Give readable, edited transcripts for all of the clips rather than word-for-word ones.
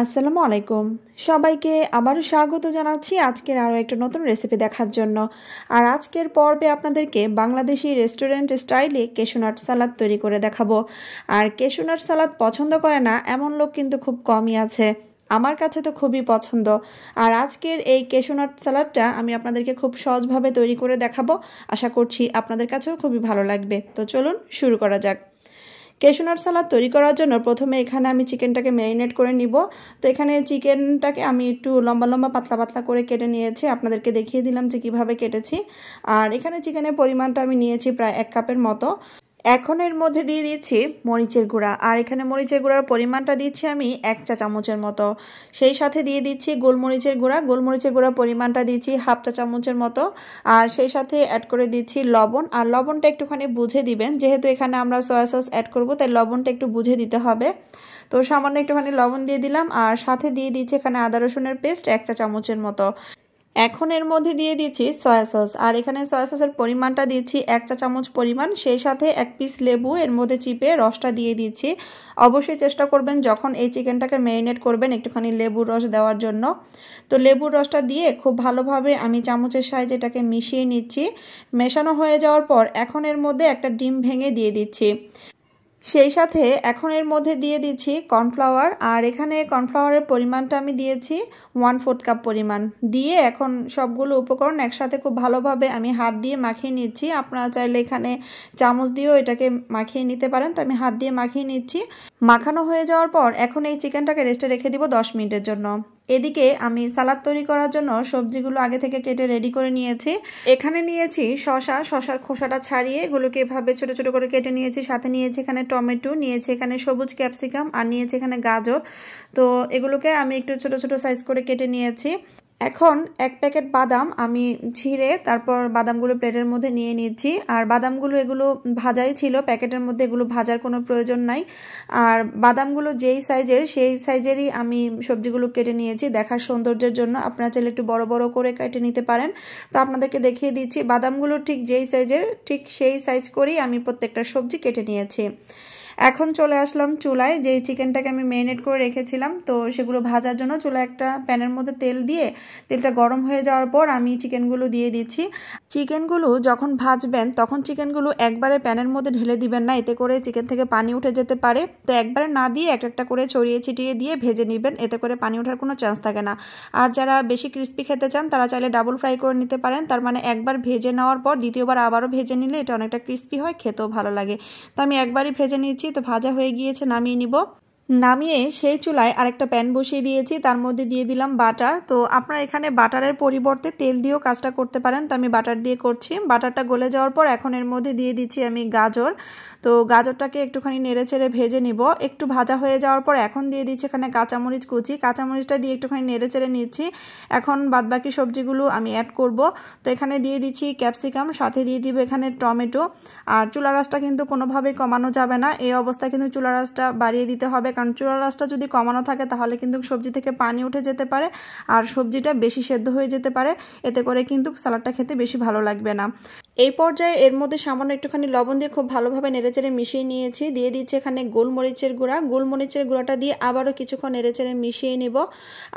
আসসালামু আলাইকুম। সবাইকে আবারও স্বাগত জানাচ্ছি আজকের আরও একটা নতুন রেসিপি দেখার জন্য। আর আজকের পর্বে আপনাদেরকে বাংলাদেশি রেস্টুরেন্ট স্টাইলে ক্যাশু নাট সালাদ তৈরি করে দেখাবো। আর ক্যাশু নাট সালাদ পছন্দ করে না এমন লোক কিন্তু খুব কমই আছে। আমার কাছে তো খুবই পছন্দ। আর আজকের এই ক্যাশু নাট সালাদটা আমি আপনাদেরকে খুব সহজভাবে তৈরি করে দেখাবো। আশা করছি আপনাদের কাছেও খুবই ভালো লাগবে। তো চলুন শুরু করা যাক। ক্যাশু নাট সালাদ তৈরি করার জন্য প্রথমে এখানে আমি চিকেনটাকে ম্যারিনেট করে নিব। তো এখানে চিকেনটাকে আমি একটু লম্বা লম্বা পাতলা পাতলা করে কেটে নিয়েছি, আপনাদেরকে দেখিয়ে দিলাম যে কিভাবে কেটেছি। আর এখানে চিকেনের পরিমাণটা আমি নিয়েছি প্রায় 1 কাপের মতো। এখন এর মধ্যে দিয়ে দিচ্ছি মরিচের গুঁড়া, আর এখানে মরিচের গুঁড়ার পরিমাণটা দিচ্ছি আমি 1 চা চামচের মতো। সেই সাথে দিয়ে দিচ্ছি গোলমরিচের গুঁড়া, গোলমরিচের গুঁড়ার পরিমাণটা দিচ্ছি 1/2 চা চামচের মতো। আর সেই সাথে অ্যাড করে দিচ্ছি লবণ, আর লবণটা একটুখানি বুঝে দিবেন, যেহেতু এখানে আমরা সয়া সস অ্যাড করব তাই লবণটা একটু বুঝে দিতে হবে। তো সামান্য একটুখানি লবণ দিয়ে দিলাম, আর সাথে দিয়ে দিচ্ছি এখানে আদা রসুনের পেস্ট 1 চা চামচের মতো। এখন এর মধ্যে দিয়ে দিচ্ছি সয়া সস, আর এখানে সয়া সসের পরিমাণটা দিচ্ছি 1 চা চামচ পরিমাণ। সেই সাথে 1 পিস লেবু এর মধ্যে চিপে রসটা দিয়ে দিচ্ছি। অবশ্যই চেষ্টা করবেন যখন এই চিকেনটাকে ম্যারিনেট করবেন একটুখানি লেবুর রস দেওয়ার জন্য। তো লেবুর রসটা দিয়ে খুব ভালোভাবে আমি চামচের সাহায্যে এটাকে মিশিয়ে নিচ্ছি। মেশানো হয়ে যাওয়ার পর এখন এর মধ্যে একটা ডিম ভেঙে দিয়ে দিচ্ছি। সেই সাথে এখন এর মধ্যে দিয়ে দিচ্ছি কর্নফ্লাওয়ার, আর এখানে কর্নফ্লাওয়ারের পরিমাণটা আমি দিয়েছি 1/4 কাপ পরিমাণ। দিয়ে এখন সবগুলো উপকরণ একসাথে খুব ভালোভাবে আমি হাত দিয়ে মাখিয়ে নিচ্ছি। আপনারা চাইলে এখানে চামচ দিয়েও এটাকে মাখিয়ে নিতে পারেন, তো আমি হাত দিয়ে মাখিয়ে নিচ্ছি। মাখানো হয়ে যাওয়ার পর এখন এই চিকেনটাকে রেস্টে রেখে দিব 10 মিনিটের জন্য। এদিকে আমি সালাদ তৈরি করার জন্য সবজিগুলো আগে থেকে কেটে রেডি করে নিয়েছি। এখানে নিয়েছি শসার খোসাটা ছাড়িয়ে এগুলোকে এভাবে ছোট ছোট করে কেটে নিয়েছি। সাথে নিয়েছি এখানে টমেটো, নিয়েছি এখানে সবুজ ক্যাপসিকাম, আর নিয়েছি এখানে গাজর। তো এগুলোকে আমি একটু ছোট ছোট সাইজ করে কেটে নিয়েছি। এখন 1 প্যাকেট বাদাম আমি ছিঁড়ে তারপর বাদামগুলো প্লেটের মধ্যে নিয়ে নিচ্ছি। আর বাদামগুলো এগুলো ভাজাই ছিল, প্যাকেটের মধ্যে এগুলো ভাজার কোনো প্রয়োজন নাই। আর বাদামগুলো যেই সাইজের সেই সাইজেরই আমি সবজিগুলো কেটে নিয়েছি দেখার সৌন্দর্যের জন্য। আপনারা চাইলে একটু বড় বড় করে কেটে নিতে পারেন। তো আপনাদেরকে দেখিয়ে দিচ্ছি বাদামগুলো ঠিক যেই সাইজের ঠিক সেই সাইজ করেই আমি প্রত্যেকটা সবজি কেটে নিয়েছি। এখন চলে আসলাম চুলায়, যেই চিকেনটাকে আমি ম্যারিনেট করে রেখেছিলাম তো সেগুলো ভাজার জন্য চুলায় একটা প্যানের মধ্যে তেল দিয়ে তেলটা গরম হয়ে যাওয়ার পর আমি চিকেনগুলো দিয়ে দিচ্ছি। চিকেনগুলো যখন ভাজবেন তখন চিকেনগুলো একবারে প্যানের মধ্যে ঢেলে দিবেন না, এতে করে চিকেন থেকে পানি উঠে যেতে পারে। তো একবারে না দিয়ে একটা করে ছড়িয়ে ছিটিয়ে দিয়ে ভেজে নেবেন, এতে করে পানি ওঠার কোনো চান্স থাকে না। আর যারা বেশি ক্রিস্পি খেতে চান তারা চাইলে ডাবল ফ্রাই করে নিতে পারেন, তার মানে একবার ভেজে নেওয়ার পর দ্বিতীয়বার আবারও ভেজে নিলে এটা অনেকটা ক্রিস্পি হয়, খেতেও ভালো লাগে। তো আমি একবারই ভেজে নিচ্ছি। তো ভাজা হয়ে গিয়েছে, নামিয়ে নিব। নামিয়ে সেই চুলায় আরেকটা প্যান বসিয়ে দিয়েছি, তার মধ্যে দিয়ে দিলাম বাটার। তো আপনারা এখানে বাটারের পরিবর্তে তেল দিয়েও কাজটা করতে পারেন, তো আমি বাটার দিয়ে করছি। বাটারটা গলে যাওয়ার পর এখন এর মধ্যে দিয়ে দিচ্ছি আমি গাজর। তো গাজরটাকে একটুখানি নেড়ে চেড়ে ভেজে নিব। একটু ভাজা হয়ে যাওয়ার পর এখন দিয়ে দিচ্ছি এখানে কাঁচামরিচ কুচি, কাঁচামরিচটা দিয়ে একটুখানি নেড়ে চেড়ে নিচ্ছি। এখন বাদবাকি সবজিগুলো আমি অ্যাড করব। তো এখানে দিয়ে দিচ্ছি ক্যাপসিকাম, সাথে দিয়ে দিব এখানে টমেটো। আর চুলার আঁচটা কিন্তু কোনোভাবেই কমানো যাবে না, এই অবস্থায় কিন্তু চুলার আঁচটা বাড়িয়ে দিতে হবে, কারণ চুলার আঁচটা যদি কমানো থাকে তাহলে কিন্তু সবজি থেকে পানি উঠে যেতে পারে আর সবজিটা বেশি সেদ্ধ হয়ে যেতে পারে, এতে করে কিন্তু সালাডটা খেতে বেশি ভালো লাগবে না। এই পর্যায়ে এর মধ্যে সামান্য একটুখানি লবণ দিয়ে খুব ভালোভাবে নেড়েচেড়ে মিশিয়ে নিয়েছি। দিয়ে দিচ্ছি এখানে গোলমরিচের গুঁড়া, গোলমরিচের গুঁড়াটা দিয়ে আবারও কিছুক্ষণ নেড়েচেড়ে মিশিয়ে নিব।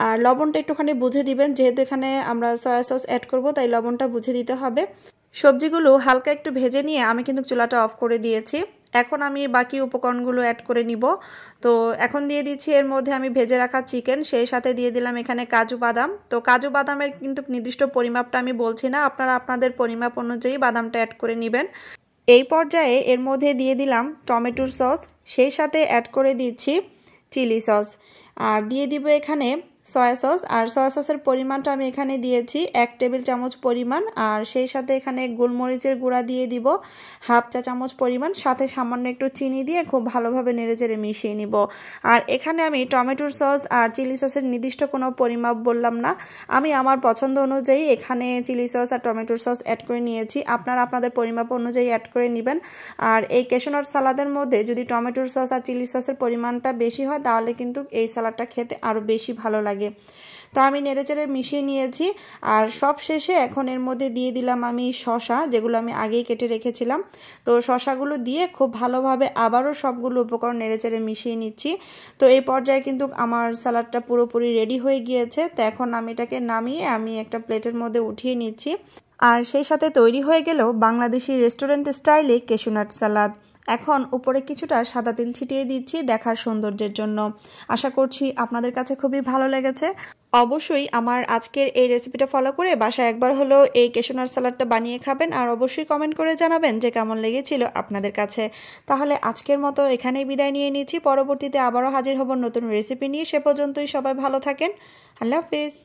আর লবণটা একটুখানি বুঝে দিবেন, যেহেতু এখানে আমরা সয়া সস অ্যাড করব তাই লবণটা বুঝে দিতে হবে। সবজিগুলো হালকা একটু ভেজে নিয়ে আমি কিন্তু চুলাটা অফ করে দিয়েছি। এখন আমি বাকি উপকরণগুলো অ্যাড করে নিব। তো এখন দিয়ে দিচ্ছি এর মধ্যে আমি ভেজে রাখা চিকেন, সেই সাথে দিয়ে দিলাম এখানে কাজু বাদাম। তো কাজু বাদামের কিন্তু নির্দিষ্ট পরিমাপটা আমি বলছি না, আপনারা আপনাদের পরিমাপ অনুযায়ী বাদামটা অ্যাড করে নেবেন। এই পর্যায়ে এর মধ্যে দিয়ে দিলাম টমেটোর সস, সেই সাথে অ্যাড করে দিচ্ছি চিলি সস, আর দিয়ে দিব এখানে সয়া সস। আর সয়া সসের পরিমাণটা আমি এখানে দিয়েছি 1 টেবিল চামচ পরিমাণ। আর সেই সাথে এখানে গোলমরিচের গুঁড়া দিয়ে দিব 1/2 চা চামচ পরিমাণ, সাথে সামান্য একটু চিনি দিয়ে খুব ভালোভাবে নেড়েচেড়ে মিশিয়ে নিব। আর এখানে আমি টমেটোর সস আর চিলি সসের নির্দিষ্ট কোনো পরিমাপ বললাম না, আমি আমার পছন্দ অনুযায়ী এখানে চিলি সস আর টমেটোর সস অ্যাড করে নিয়েছি, আপনারা আপনাদের পরিমাপ অনুযায়ী অ্যাড করে নেবেন। আর এই ক্যাশু নাট সালাদের মধ্যে যদি টমেটোর সস আর চিলি সসের পরিমাণটা বেশি হয় তাহলে কিন্তু এই সালাদটা খেতে আরও বেশি ভালো লাগে। লাগে। তো আমি নেড়েচেড়ে মিশিয়ে নিয়েছি। আর সব শেষে এখন এর মধ্যে দিয়ে দিলাম আমি শসা, যেগুলো আমি আগেই কেটে রেখেছিলাম। তো শসাগুলো দিয়ে খুব ভালোভাবে আবারও সবগুলো উপকরণ নেড়েচেড়ে মিশিয়ে নিচ্ছি। তো এই পর্যায়ে কিন্তু আমার সালাডটা পুরোপুরি রেডি হয়ে গিয়েছে। তো এখন আমি এটাকে নামিয়ে আমি একটা প্লেটের মধ্যে উঠিয়ে নিচ্ছি। আর সেই সাথে তৈরি হয়ে গেল বাংলাদেশি রেস্টুরেন্ট স্টাইলে ক্যাশনাট সালাদ। এখন উপরে কিছুটা সাদা তিল ছিটিয়ে দিচ্ছি দেখার সৌন্দর্যের জন্য। আশা করছি আপনাদের কাছে খুবই ভালো লেগেছে। অবশ্যই আমার আজকের এই রেসিপিটা ফলো করে বাসায় একবার হলেও এই ক্যাশনাট সালাডটা বানিয়ে খাবেন, আর অবশ্যই কমেন্ট করে জানাবেন যে কেমন লেগেছিল আপনাদের কাছে। তাহলে আজকের মতো এখানেই বিদায় নিয়ে নিচ্ছি। পরবর্তীতে আবারও হাজির হব নতুন রেসিপি নিয়ে। সে পর্যন্তই সবাই ভালো থাকেন। আল্লাহ হাফেজ।